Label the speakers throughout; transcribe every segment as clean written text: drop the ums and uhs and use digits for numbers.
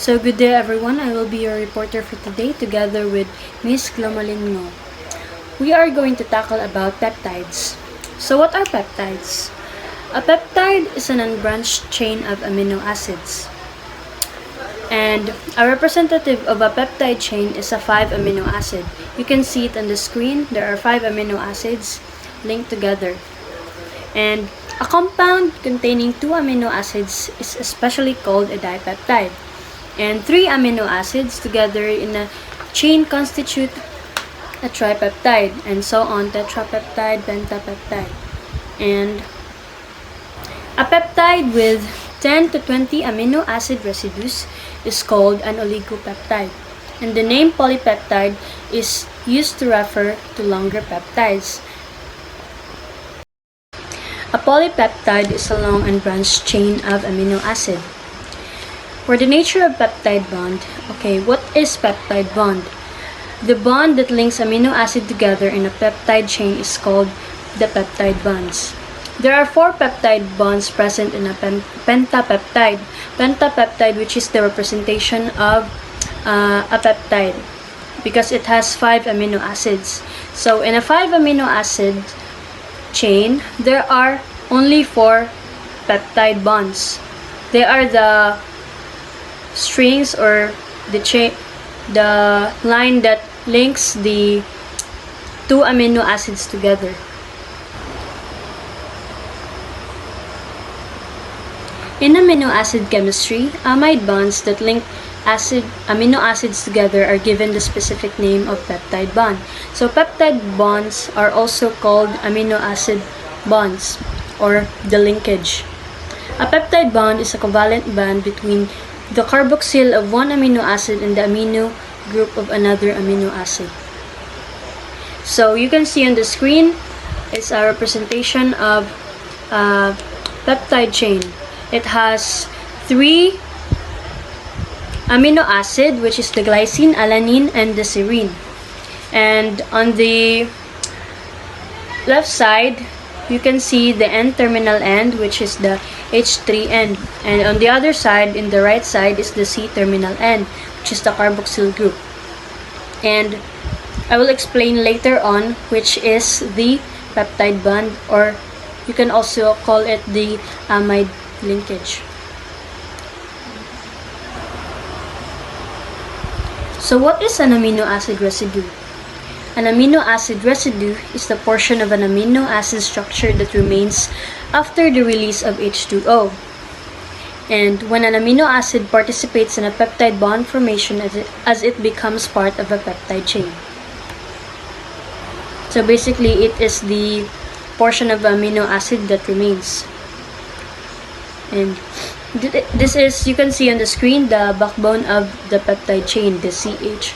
Speaker 1: So good day everyone, I will be your reporter for today together with Miss Glomalingo. We are going to tackle about peptides. So what are peptides? A peptide is an unbranched chain of amino acids. And a representative of a peptide chain is a 5 amino acid. You can see it on the screen. There are 5 amino acids linked together. And a compound containing 2 amino acids is especially called a dipeptide. And 3 amino acids together in a chain constitute a tripeptide, and so on, tetrapeptide, pentapeptide. And a peptide with 10 to 20 amino acid residues is called an oligopeptide. And the name polypeptide is used to refer to longer peptides. A polypeptide is a long and branched chain of amino acid. For the nature of peptide bond, what is peptide bond? The bond that links amino acid together in a peptide chain is called the peptide bonds. There are 4 peptide bonds present in a pentapeptide. Pentapeptide, which is the representation of a peptide, because it has 5 amino acids. So in a 5 amino acid chain, there are only 4 peptide bonds. They are the strings or the line that links the 2 amino acids together. In amino acid chemistry, amide bonds that link amino acids together are given the specific name of peptide bond. So peptide bonds are also called amino acid bonds or the linkage. A peptide bond is a covalent bond between the carboxyl of one amino acid and the amino group of another amino acid. So you can see on the screen, it's a representation of a peptide chain. It has 3 amino acid, which is the glycine, alanine, and the serine. And on the left side, you can see the N-terminal end, which is the H3 end. And on the other side, in the right side, is the C-terminal end, which is the carboxyl group. And I will explain later on which is the peptide bond, or you can also call it the amide linkage. So what is an amino acid residue? An amino acid residue is the portion of an amino acid structure that remains after the release of H2O. And when an amino acid participates in a peptide bond formation as it becomes part of a peptide chain. So basically, it is the portion of amino acid that remains. And this is, you can see on the screen, the backbone of the peptide chain, the CH.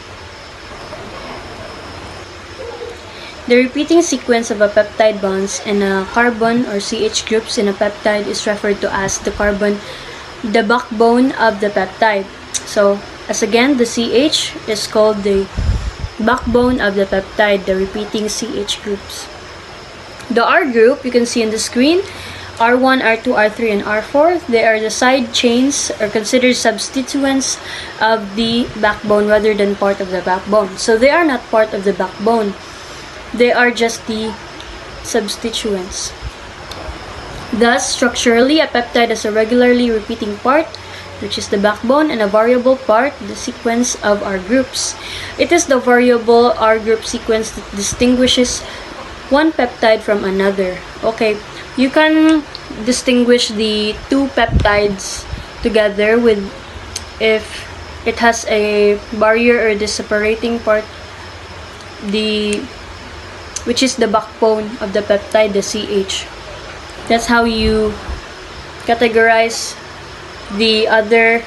Speaker 1: The repeating sequence of a peptide bonds and a carbon or CH groups in a peptide is referred to as the backbone of the peptide. So, as again, the CH is called the backbone of the peptide, the repeating CH groups. The R group, you can see on the screen, R1, R2, R3, and R4, they are the side chains or considered substituents of the backbone rather than part of the backbone. So, they are not part of the backbone. They are just the substituents. Thus, structurally, a peptide has a regularly repeating part, which is the backbone, and a variable part, the sequence of R groups. It is the variable R group sequence that distinguishes one peptide from another. You can distinguish the 2 peptides together with if it has a barrier or the separating part, which is the backbone of the peptide, the CH. That's how you categorize the other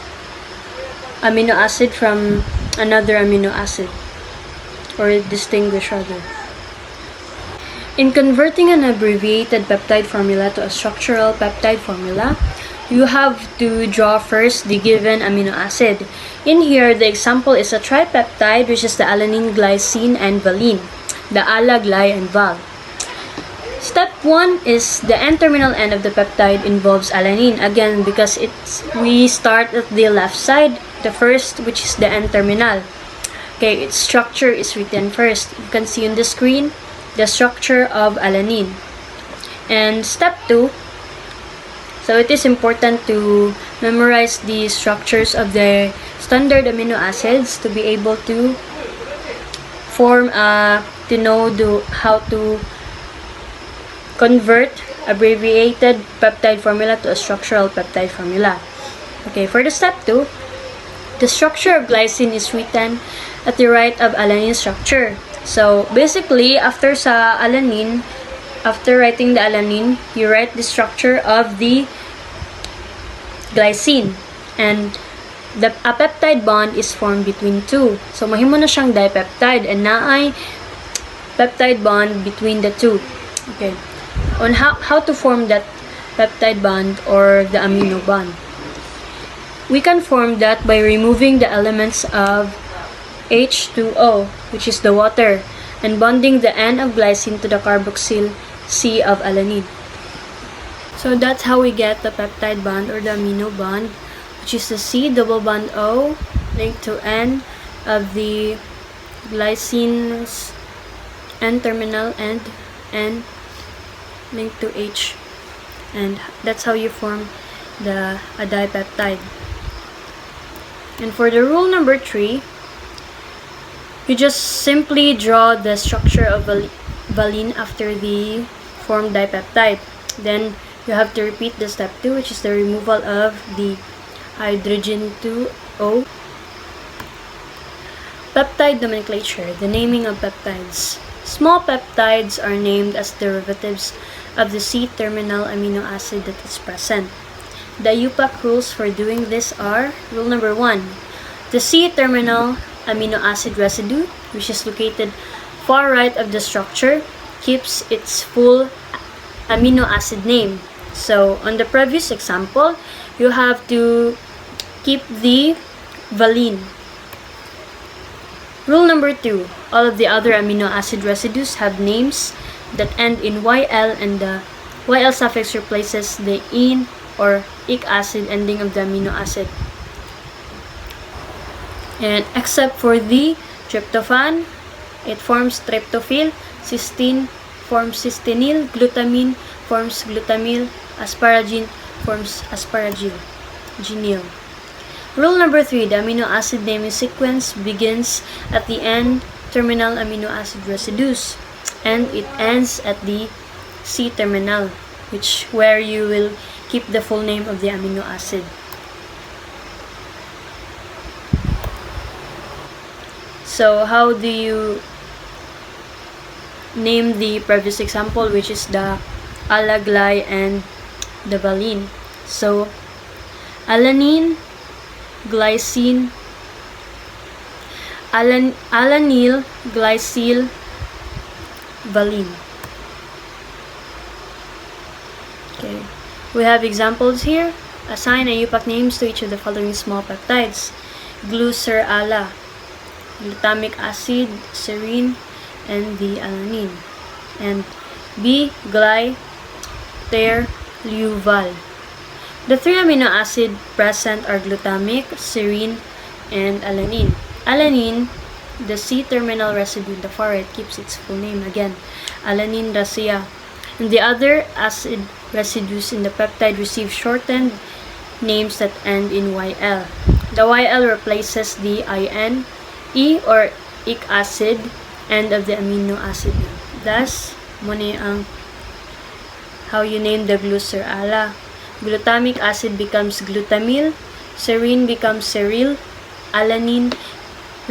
Speaker 1: amino acid from another amino acid, or distinguish rather. In converting an abbreviated peptide formula to a structural peptide formula, you have to draw first the given amino acid. In here, the example is a tripeptide, which is the alanine, glycine, and valine. The ala, gly, and val. Step 1 is the N-terminal end of the peptide involves alanine. Again, because we start at the left side, The first, which is the N-terminal. Okay, its structure is written first. You can see on the screen the structure of alanine. And step 2, so it is important to memorize the structures of the standard amino acids to be able to form to know how to convert abbreviated peptide formula to a structural peptide formula. Okay, for the step 2, the structure of glycine is written at the right of alanine structure. So basically, after writing the alanine, you write the structure of the glycine, and a peptide bond is formed between two. So mahimo na siyang dipeptide, and naay peptide bond between the two. Okay, on how to form that peptide bond or the amino bond, we can form that by removing the elements of H2O, which is the water, and bonding the N of glycine to the carboxyl C of alanine. So that's how we get the peptide bond or the amino bond, which is the C double bond O linked to N of the glycine's N-terminal and N linked to H, and that's how you form a dipeptide. And for the rule number 3, you just simply draw the structure of valine after the formed dipeptide. Then you have to repeat the step 2, which is the removal of the hydrogen 2O. Peptide nomenclature, the naming of peptides. Small peptides are named as derivatives of the C-terminal amino acid that is present. The IUPAC rules for doing this are: rule number 1, the C-terminal amino acid residue, which is located far right of the structure, keeps its full amino acid name. So on the previous example, you have to keep the valine. Rule number 2, all of the other amino acid residues have names that end in YL, and the YL suffix replaces the -ine or -ic acid ending of the amino acid. And except for the tryptophan, it forms tryptophil, cysteine forms cystenyl, glutamine forms glutamyl, asparagine forms asparaginyl. Rule number 3, the amino acid naming sequence begins at the N-terminal amino acid residues, and it ends at the C-terminal, where you will keep the full name of the amino acid. So how do you name the previous example, which is the alagly and the valine? So alanine, glycine, alanyl, glycyl, valine. Okay, we have examples here. Assign IUPAC names to each of the following small peptides: glucerala, glutamic acid, serine, and the alanine. And B, glyterluval. The 3 amino acid present are glutamic, serine, and alanine. Alanine, the C-terminal residue in the far right, keeps its full name again, alanine racea. And the other acid residues in the peptide receive shortened names that end in YL. The YL replaces the IN, E or -ic acid end of the amino acid name. Thus, muna ang how you name the glucerala. Glutamic acid becomes glutamyl, serine becomes seryl, alanine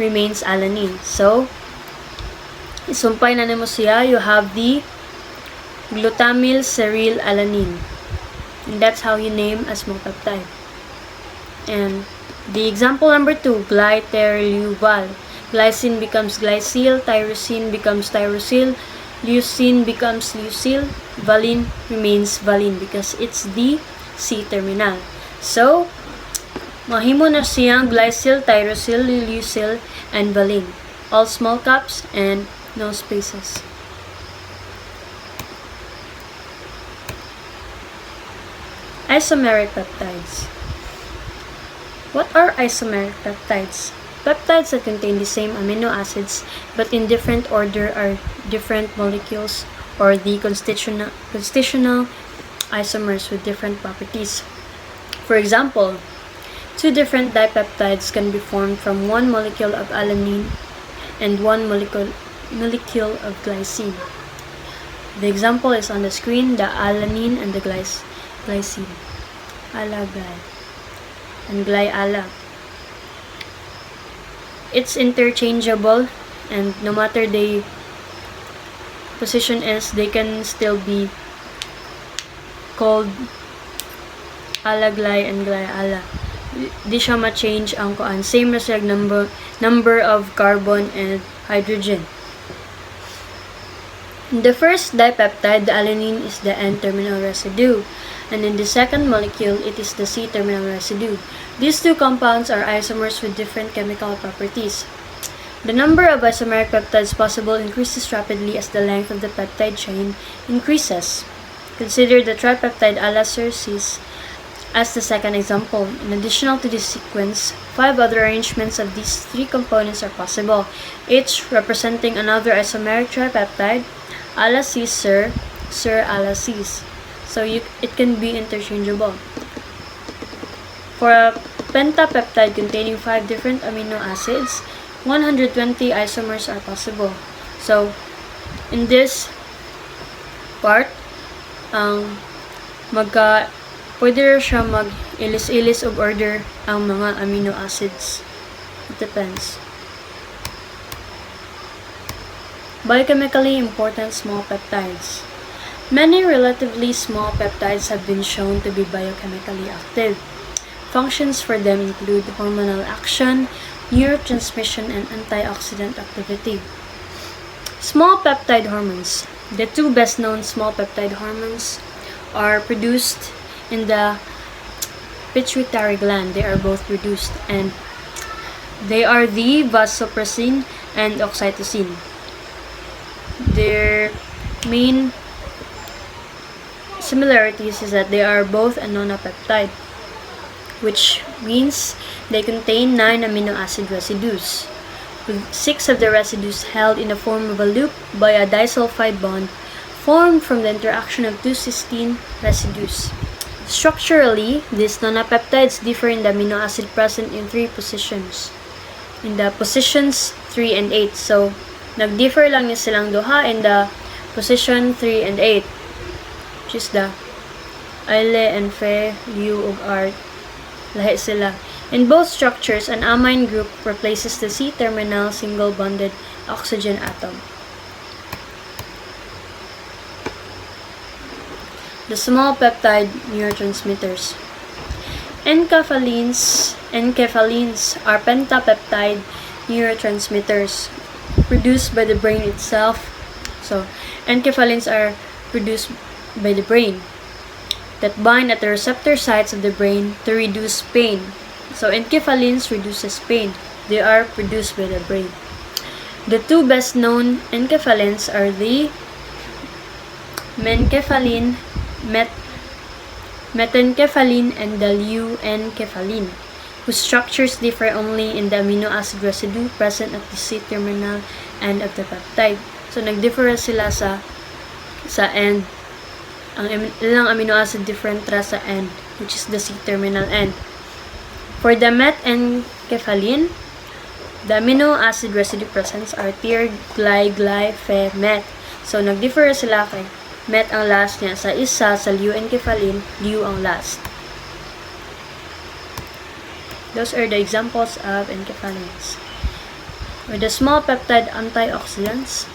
Speaker 1: remains alanine. So, isumpay na nimo siya, you have the glutamyl seryl alanine. And that's how you name a small peptide. And the example number 2, glyterluval. Glycine becomes glycyl, tyrosine becomes tyrosyl, leucine becomes leucyl, valine remains valine because it's the C-terminal. So, mahimo na siyang glycyl, tyrosyl, leucyl, and valine. All small caps and no spaces. Isomeric peptides. What are isomeric peptides? Peptides that contain the same amino acids but in different order are different molecules or the constitutional isomers with different properties. For example, two different dipeptides can be formed from one molecule of alanine and one molecule of glycine. The example is on the screen, the alanine and the glycine. Ala-gly and gly-ala. It's interchangeable, and no matter the position is, they can still be called ala-gly and gly-ala. Di siya ma-change ang kuan. Same as like number of carbon and hydrogen. In the first dipeptide, the alanine is the N-terminal residue, and in the second molecule, it is the C-terminal residue. These two compounds are isomers with different chemical properties. The number of isomeric peptides possible increases rapidly as the length of the peptide chain increases. Consider the tripeptide alasersis as the second example. In addition to this sequence, 5 other arrangements of these 3 components are possible, each representing another isomeric tripeptide, alasis sur alasis. So it can be interchangeable. For a pentapeptide containing 5 different amino acids, 120 isomers are possible. So in this part, pwede siya mag-ilis-ilis of order ang mga amino acids. It depends. Biochemically important small peptides. Many relatively small peptides have been shown to be biochemically active. Functions for them include hormonal action, neurotransmission, and antioxidant activity. Small peptide hormones. The 2 best-known small peptide hormones are produced in the pituitary gland. They are both produced, and they are the vasopressin and oxytocin. Their main similarities is that they are both a nonapeptide, which means they contain 9 amino acid residues, with 6 of the residues held in the form of a loop by a disulfide bond formed from the interaction of 2 cysteine residues. Structurally, these nonapeptides differ in the amino acid present in 3 positions. In the positions 3 and 8. So, nag-differ lang niya silang duha in the position 3 and 8. Which is the Aile and Fe, Liu, ug Art. Lahi sila. In both structures, an amine group replaces the C-terminal single-bonded oxygen atom. The small peptide neurotransmitters. Enkephalins are pentapeptide neurotransmitters produced by the brain itself. So, enkephalins are produced by the brain that bind at the receptor sites of the brain to reduce pain. So, enkephalins reduces pain. They are produced by the brain. The 2 best-known enkephalins are the metenkephalin and the leuenkephalin, whose structures differ only in the amino acid residue present at the C-terminal end of the peptide. So, nag-differ sila sa end. Ang ilang amino acid different ra sa end, which is the C-terminal end. For the metenkephalin, the amino acid residue presents are tir, gly, fe, met. So, nag-differ sila kay met ang last niya. Sa isa, sa leuenkephalin, liu ang last. Those are the examples of enkephalins. With the small peptide antioxidants,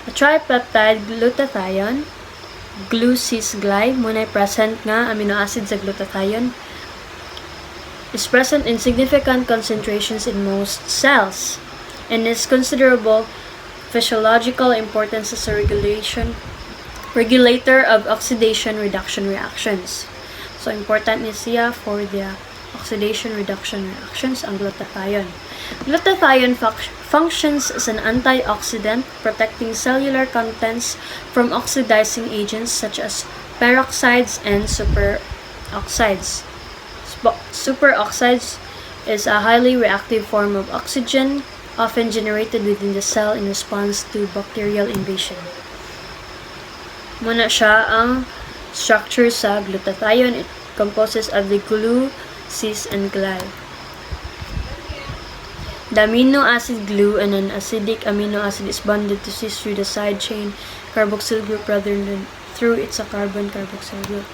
Speaker 1: a tripeptide glutathione, glu-cis-gly, muna'y present nga amino acid sa glutathione, is present in significant concentrations in most cells and is considerable physiological importance as a regulator of oxidation reduction reactions. So, important ni siya for the oxidation reduction reactions ang glutathione. Glutathione functions as an antioxidant, protecting cellular contents from oxidizing agents such as peroxides and superoxides. Superoxides is a highly reactive form of oxygen, often generated within the cell in response to bacterial invasion. Muna siya ang structure sa glutathione. It composes of the glue, cis, and gly. The amino acid glue and an acidic amino acid is bonded to cis through the side chain carboxyl group rather than through its a carbon carboxyl group.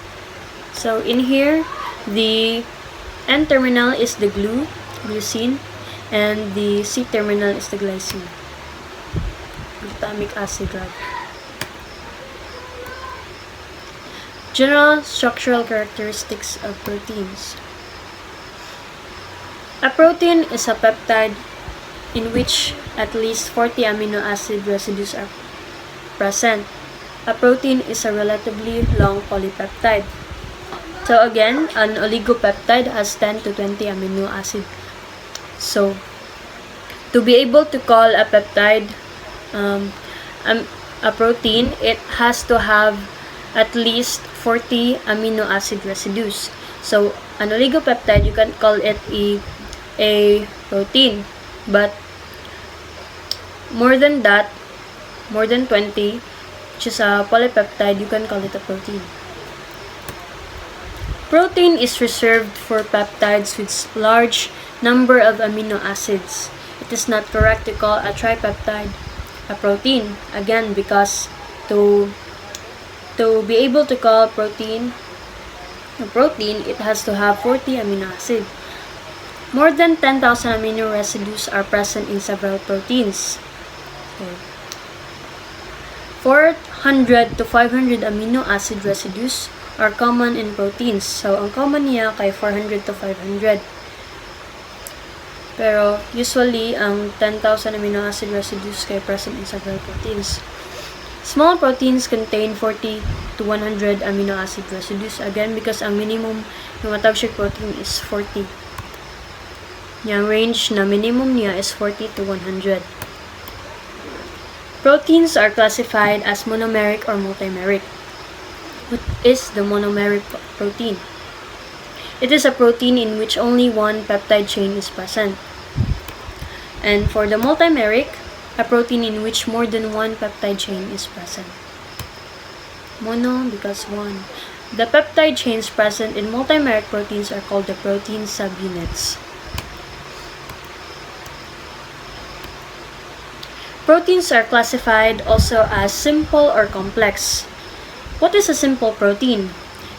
Speaker 1: So in here, the N-terminal is the glycine, and the C-terminal is the glycine. Glutamic acid rather. General structural characteristics of proteins. A protein is a peptide in which at least 40 amino acid residues are present. A protein is a relatively long polypeptide. So again, an oligopeptide has 10 to 20 amino acid. So, to be able to call a peptide a protein, it has to have at least 40 amino acid residues. So, an oligopeptide, you can call it a protein. But more than that, more than 20, which is a polypeptide, you can call it a protein. Protein is reserved for peptides with large number of amino acids. It is not correct to call a tripeptide a protein. Again, because to be able to call protein a protein, it has to have 40 amino acids. More than 10,000 amino residues are present in several proteins. Okay. 400 to 500 amino acid residues are common in proteins. So, ang common niya kay 400 to 500. Pero, usually, ang 10,000 amino acid residues kay present in several proteins. Small proteins contain 40 to 100 amino acid residues. Again, because ang minimum ng matawag siya protein is 40. Yung range na minimum niya is 40 to 100. Proteins are classified as monomeric or multimeric. What is the monomeric protein? It is a protein in which only one peptide chain is present. And for the multimeric, a protein in which more than one peptide chain is present. Mono because one. The peptide chains present in multimeric proteins are called the protein subunits. Proteins are classified also as simple or complex. What is a simple protein?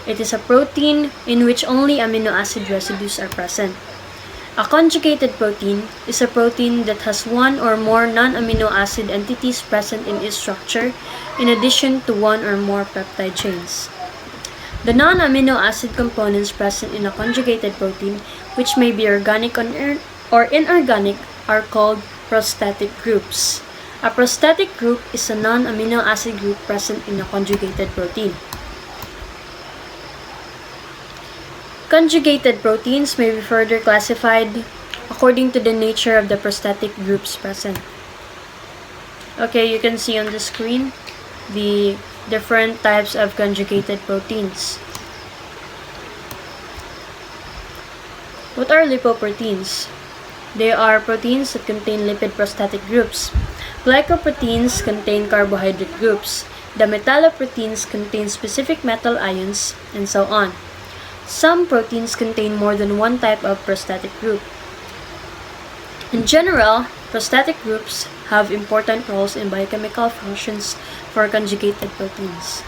Speaker 1: It is a protein in which only amino acid residues are present. A conjugated protein is a protein that has one or more non-amino acid entities present in its structure, in addition to one or more peptide chains. The non-amino acid components present in a conjugated protein, which may be organic or inorganic, are called prostatic groups. A prostatic group is a non-amino acid group present in a conjugated protein. Conjugated proteins may be further classified according to the nature of the prostatic groups present. Okay, you can see on the screen the different types of conjugated proteins. What are lipoproteins? They are proteins that contain lipid prostatic groups. Glycoproteins contain carbohydrate groups. The metalloproteins contain specific metal ions, and so on. Some proteins contain more than one type of prostatic group. In general, prostatic groups have important roles in biochemical functions for conjugated proteins.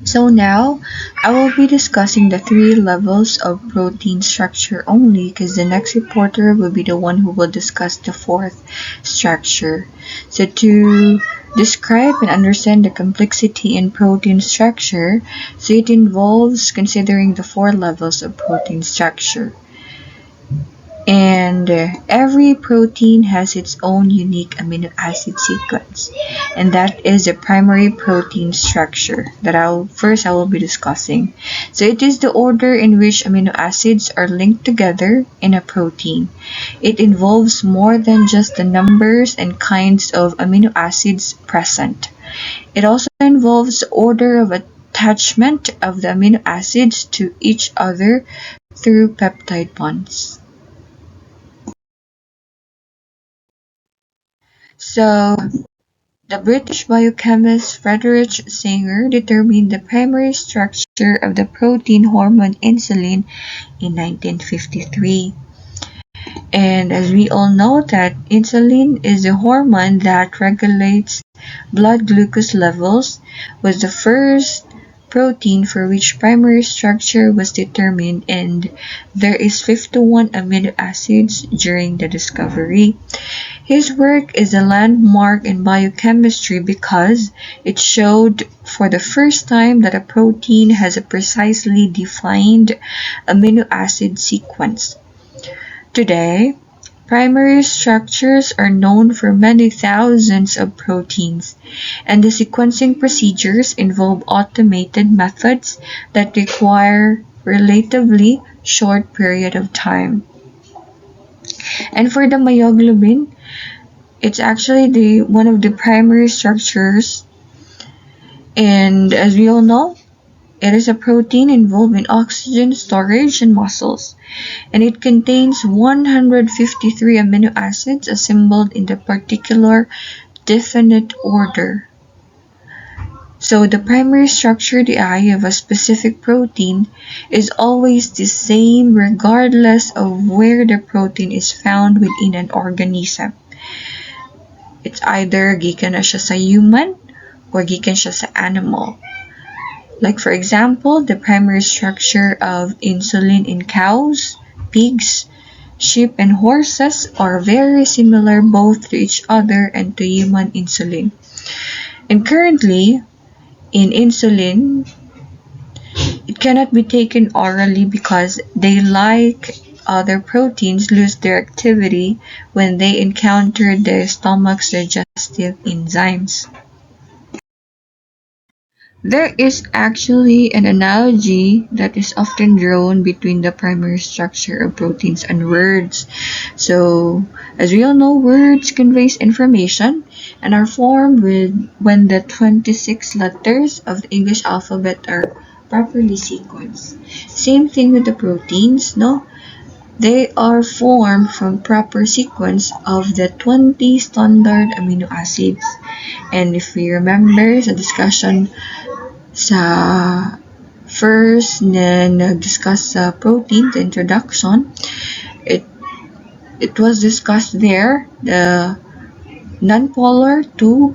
Speaker 2: So now, I will be discussing the 3 levels of protein structure only because the next reporter will be the one who will discuss the 4th structure. So to describe and understand the complexity in protein structure, so it involves considering the 4 levels of protein structure. And every protein has its own unique amino acid sequence, and that is the primary protein structure that I will be discussing. So it is the order in which amino acids are linked together in a protein. It involves more than just the numbers and kinds of amino acids present. It also involves the order of attachment of the amino acids to each other through peptide bonds. So, the British biochemist Friedrich Sanger determined the primary structure of the protein hormone insulin in 1953. And as we all know that insulin is a hormone that regulates blood glucose levels, was the first protein for which primary structure was determined, and there is 51 amino acids during the discovery. His work is a landmark in biochemistry because it showed for the first time that a protein has a precisely defined amino acid sequence. Today, primary structures are known for many thousands of proteins, and the sequencing procedures involve automated methods that require relatively short period of time. And for the myoglobin, it's actually the one of the primary structures, and as we all know, it is a protein involved in oxygen storage in muscles, and it contains 153 amino acids assembled in the particular definite order. So the primary structure, the I of a specific protein, is always the same regardless of where the protein is found within an organism. It's either gikan na siya sa human or gikan siya sa animal. Like for example, the primary structure of insulin in cows, pigs, sheep, and horses are very similar both to each other and to human insulin. And currently, in insulin, it cannot be taken orally because they, like other proteins, lose their activity when they encounter the stomach's digestive enzymes. There is actually an analogy that is often drawn between the primary structure of proteins and words. So, as we all know, words conveys information and are formed when the 26 letters of the English alphabet are properly sequenced. Same thing with the proteins, no? They are formed from proper sequence of the 20 standard amino acids. And if we remember sa discussion sa first na nag-discuss sa protein, the introduction, it was discussed there the non-polar to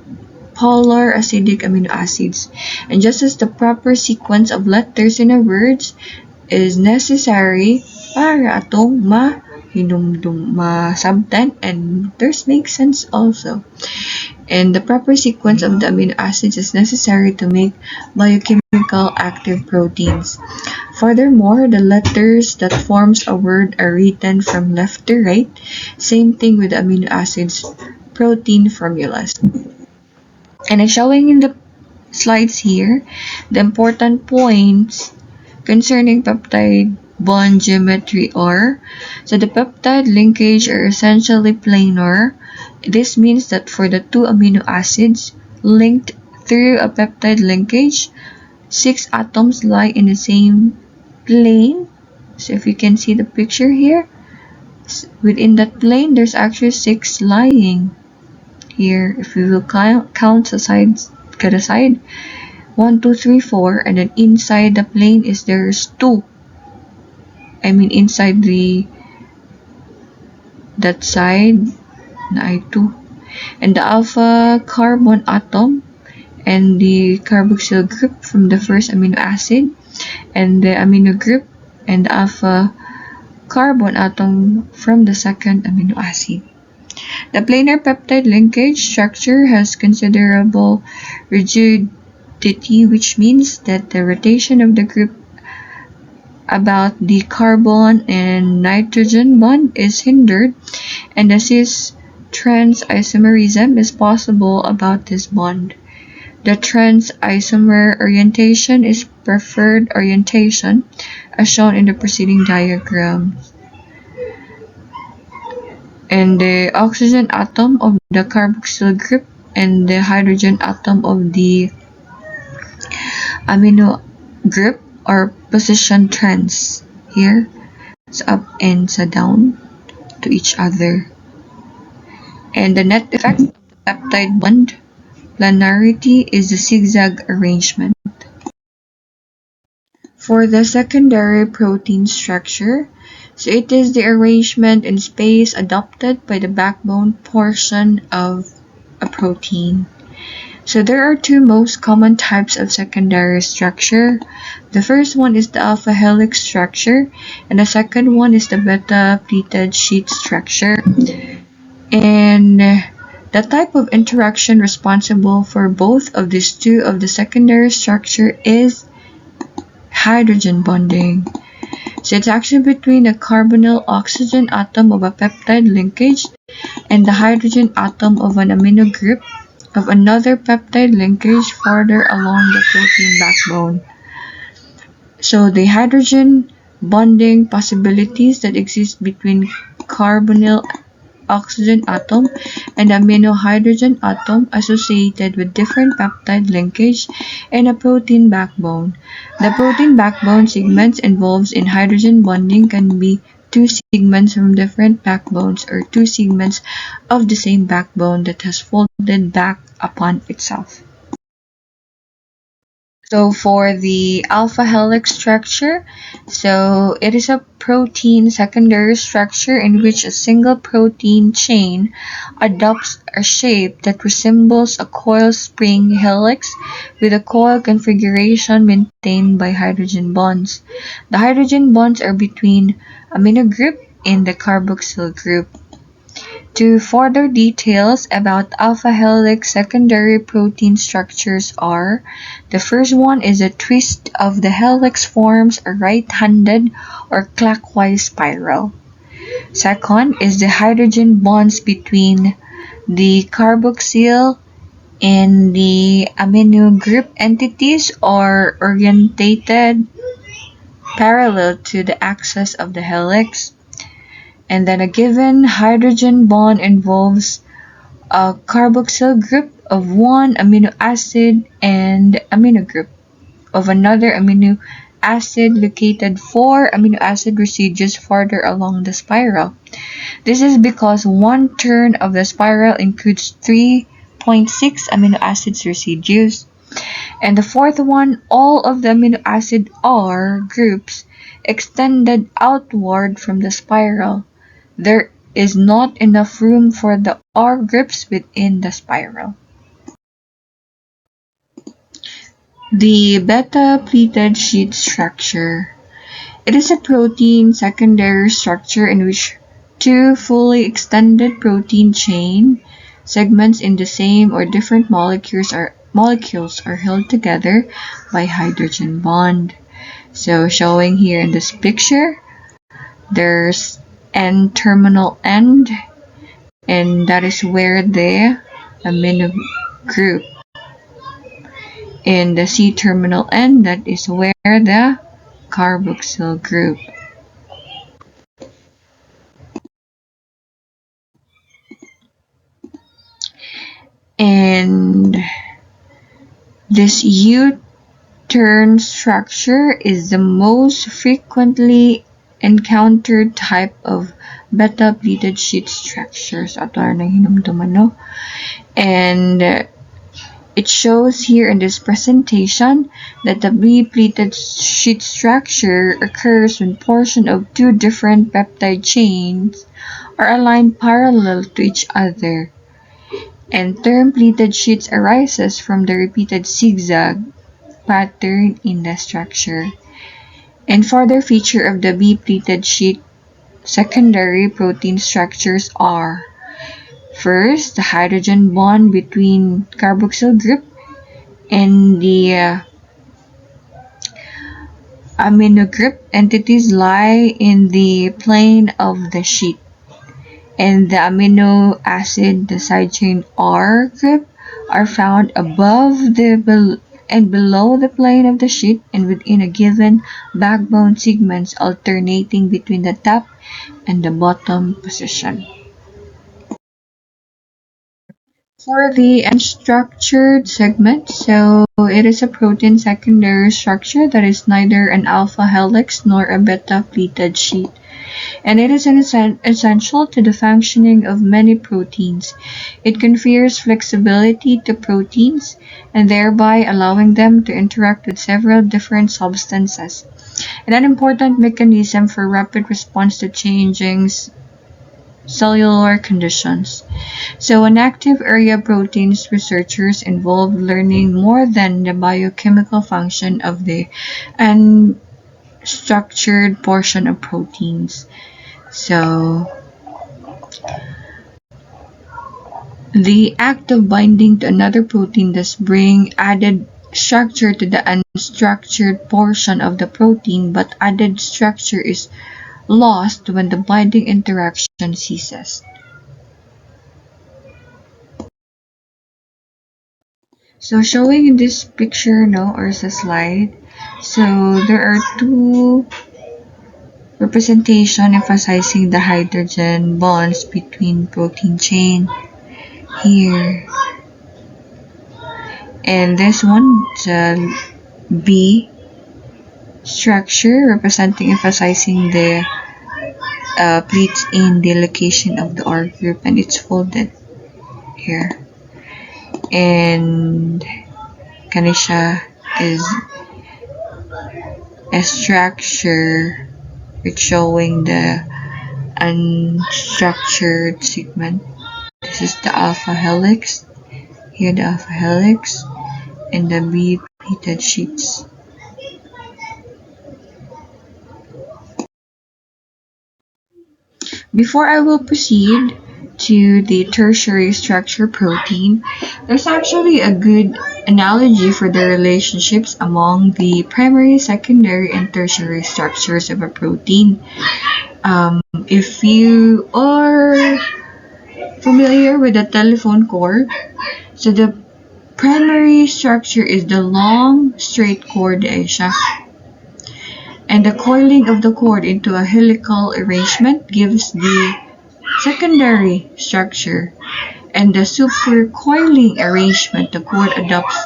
Speaker 2: polar acidic amino acids. And just as the proper sequence of letters in a words is necessary para atong masabtan, and letters make sense also. And the proper sequence of the amino acids is necessary to make biochemical active proteins. Furthermore, the letters that forms a word are written from left to right. Same thing with the amino acids protein formulas. And I'm showing in the slides here the important points concerning peptide bond geometry are, so the peptide linkage are essentially planar. This means that for the two amino acids linked through a peptide linkage, 6 atoms lie in the same plane. So if you can see the picture here, within that plane there's actually 6 lying here. If we will count the sides, kada side, 1, 2, 3, 4, and then inside the plane is there's 2. I mean inside that side na ay 2. And the alpha carbon atom and the carboxyl group from the first amino acid, and the amino group and the alpha carbon atom from the second amino acid. The planar peptide linkage structure has considerable rigidity, which means that the rotation of the group about the carbon and nitrogen bond is hindered, and the cis-trans isomerism is possible about this bond. The trans isomer orientation is preferred orientation, as shown in the preceding diagram. And the oxygen atom of the carboxyl group and the hydrogen atom of the amino group are position trans here, so up and so down to each other. And the net effect of the peptide bond planarity is the zigzag arrangement. For the secondary protein structure, so it is the arrangement in space adopted by the backbone portion of a protein. So there are two most common types of secondary structure. The first one is the alpha helix structure, and the second one is the beta pleated sheet structure. And the type of interaction responsible for both of these two of the secondary structure is hydrogen bonding. So it's actually between the carbonyl oxygen atom of a peptide linkage and the hydrogen atom of an amino group of another peptide linkage farther along the protein backbone. So the hydrogen bonding possibilities that exist between carbonyl oxygen atom and amino hydrogen atom associated with different peptide linkage and a protein backbone. The protein backbone segments involved in hydrogen bonding can be two segments from different backbones or two segments of the same backbone that has folded back upon itself. So for the alpha helix structure, so it is a protein secondary structure in which a single protein chain adopts a shape that resembles a coil spring helix with a coil configuration maintained by hydrogen bonds. The hydrogen bonds are between amino group and the carboxyl group. To further details about alpha helix secondary protein structures are, the first one is a twist of the helix forms a right-handed or clockwise spiral. Second is the hydrogen bonds between the carboxyl and the amino group entities are orientated parallel to the axis of the helix. And then a given hydrogen bond involves a carboxyl group of one amino acid and amino group of another amino acid located 4 amino acid residues farther along the spiral. This is because one turn of the spiral includes 3.6 amino acid residues. And the fourth one, all of the amino acid R groups extended outward from the spiral. There is not enough room for the R groups within the spiral. The beta pleated sheet structure. It is a protein secondary structure in which two fully extended protein chain segments in the same or different molecules are held together by hydrogen bond. So showing here in this picture, there's N-terminal end, and that is where the amino group. And the C-terminal end, that is where the carboxyl group. And this U-turn structure is the most frequently encountered type of beta pleated sheet structures. And it shows here in this presentation that the B-pleated sheet structure occurs when portions of two different peptide chains are aligned parallel to each other. And term pleated sheets arises from the repeated zigzag pattern in the structure. And further feature of the B-pleated sheet secondary protein structures are: first, the hydrogen bond between carboxyl group and the amino group entities lie in the plane of the sheet, and the amino acid, the side chain R group, are found above and below the plane of the sheet and within a given backbone segments alternating between the top and the bottom position. For the unstructured segment, so it is a protein secondary structure that is neither an alpha helix nor a beta pleated sheet, and it is essential to the functioning of many proteins. It confers flexibility to proteins and thereby allowing them to interact with several different substances, and an important mechanism for rapid response to changing cellular conditions. So, in active area proteins, researchers involved learning more than the biochemical function of the unstructured portion of proteins. So, the act of binding to another protein thus bring added structure to the unstructured portion of the protein, but added structure is lost when the binding interaction ceases. So showing in this picture no or is a slide. So there are two representation emphasizing the hydrogen bonds between protein chain here. And this one, the B structure representing emphasizing the pleats in the location of the R group, and it's folded here. And Kanisha is a structure which showing the unstructured segment. This is the alpha helix. Here the alpha helix and the B pleated sheets. Before I will proceed to the tertiary structure protein, there's actually a good analogy for the relationships among the primary, secondary, and tertiary structures of a protein. If you are familiar with the telephone cord, so the primary structure is the long straight cord siya. And the coiling of the cord into a helical arrangement gives the secondary structure, and the supercoiling arrangement the cord adopts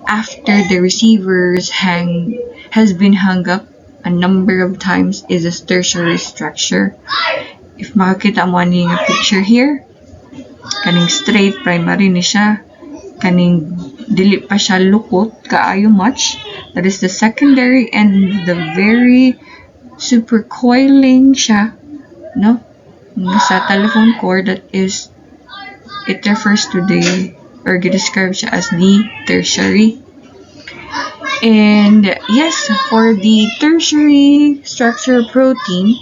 Speaker 2: after the receiver's has been hung up a number of times is a tertiary structure. If makita mo ani nga picture here, kaning straight primary ni siya, kaning dili pa siya lukot kaayo much, that is the secondary, and the very supercoiling siya, no, sa telephone cord, that is, it refers to the, or describes siya as the tertiary. And yes, for the tertiary structure protein,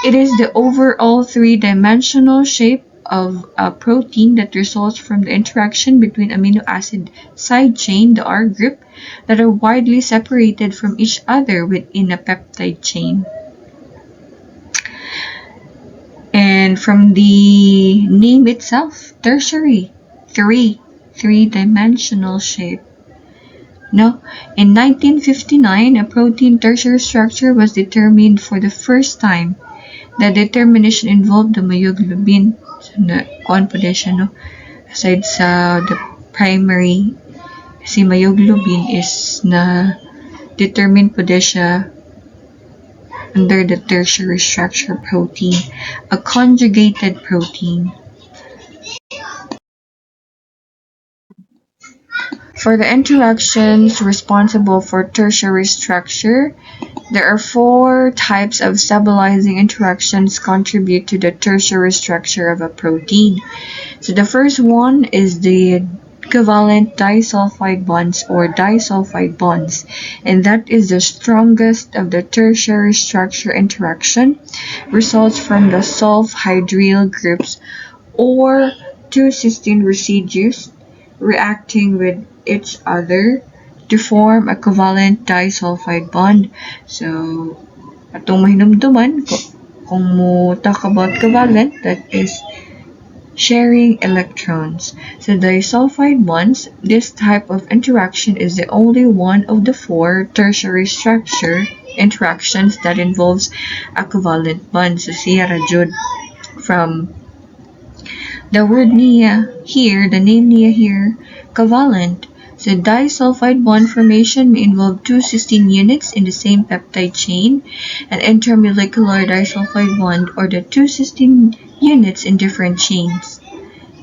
Speaker 2: it is the overall three-dimensional shape of a protein that results from the interaction between amino acid side chain, the R group, that are widely separated from each other within a peptide chain. And from the name itself, tertiary, three-dimensional shape. No, in 1959, a protein tertiary structure was determined for the first time. The determination involved the myoglobin. So, kuan po siya, no? Aside sa the primary, si myoglobin is na determined po siya under the tertiary structure protein, a conjugated protein. For the interactions responsible for tertiary structure, there are four types of stabilizing interactions contribute to the tertiary structure of a protein. So the first one is the covalent disulfide bonds or disulfide bonds, and that is the strongest of the tertiary structure interaction, results from the sulfhydryl groups or two cysteine residues reacting with each other to form a covalent disulfide bond. So, atong mahinumduman, kung mo talk about covalent, that is sharing electrons. So disulfide bonds, this type of interaction is the only one of the four tertiary structure interactions that involves a covalent bond. So siya ra jud from the word niya here, the name niya here, covalent. So disulfide bond formation may involve two cysteine units in the same peptide chain, an intermolecular disulfide bond, or the two cysteine units in different chains,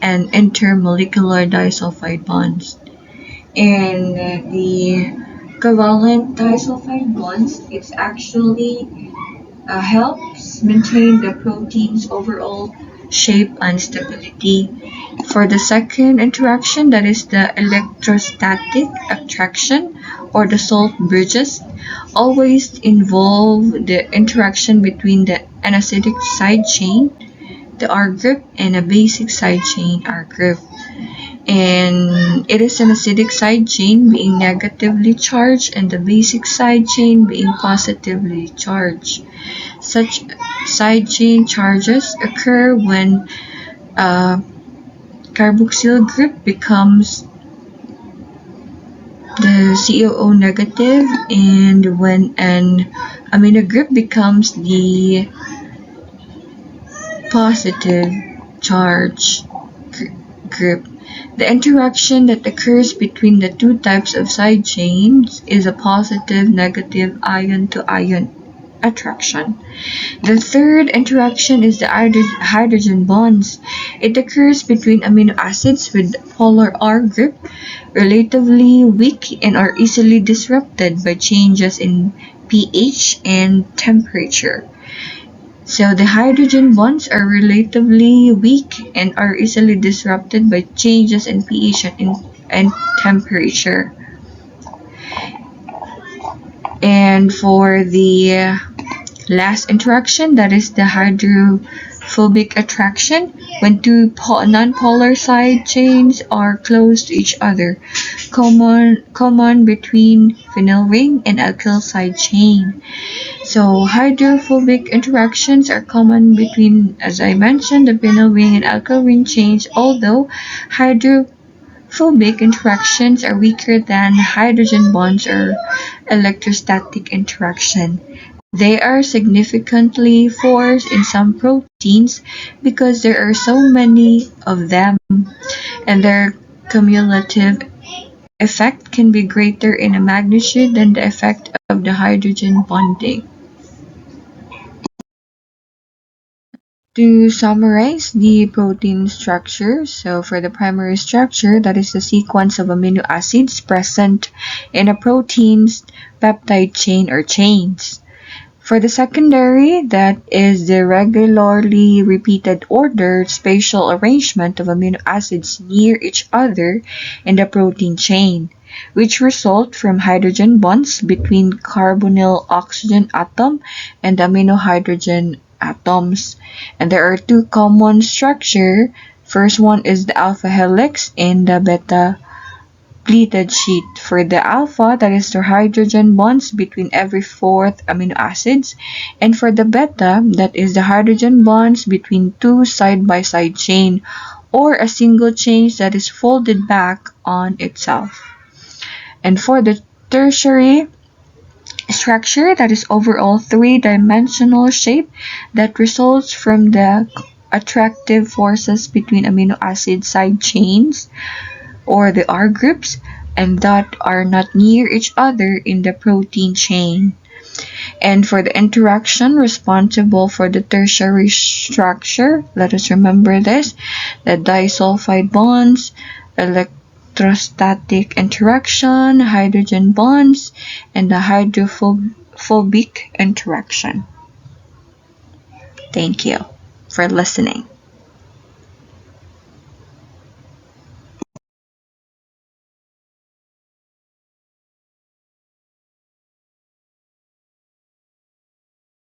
Speaker 2: and intermolecular disulfide bonds. And the covalent disulfide bonds, it's actually helps maintain the protein's overall shape and stability. For the second interaction, that is the electrostatic attraction or the salt bridges, always involve the interaction between the anacidic side chain, the R group, and a basic side chain, R group. And it is an acidic side chain being negatively charged and the basic side chain being positively charged. Such side chain charges occur when a carboxyl group becomes the COO negative and when an amino group becomes the positive charge group. The interaction that occurs between the two types of side chains is a positive-negative ion-to-ion attraction. The third interaction is the hydrogen bonds. It occurs between amino acids with polar R group, relatively weak and are easily disrupted by changes in pH and temperature. So the hydrogen bonds are relatively weak and are easily disrupted by changes in pH and temperature. And for the last interaction, that is the hydrophobic attraction, when two non-polar side chains are close to each other, common between phenyl ring and alkyl side chain. So hydrophobic interactions are common between, as I mentioned, the phenyl ring and alkyl ring chains, although hydrophobic interactions are weaker than hydrogen bonds or electrostatic interaction. They are significantly forced in some proteins because there are so many of them, and their cumulative effect can be greater in a magnitude than the effect of the hydrogen bonding. To summarize the protein structure, so for the primary structure, that is the sequence of amino acids present in a protein's peptide chain or chains. For the secondary, that is the regularly repeated ordered spatial arrangement of amino acids near each other in the protein chain, which result from hydrogen bonds between carbonyl oxygen atom and amino hydrogen atoms. And there are two common structure. First one is the alpha helix and the beta pleated sheet. For the alpha, that is the hydrogen bonds between every fourth amino acids, and for the beta, that is the hydrogen bonds between two side-by-side chain or a single chain that is folded back on itself. And for the tertiary structure, that is overall three-dimensional shape that results from the attractive forces between amino acid side chains or the R groups and that are not near each other in the protein chain. And for the interaction responsible for the tertiary structure, let us remember this, the disulfide bonds, electrostatic interaction, hydrogen bonds, and the hydrophobic interaction. Thank you for listening.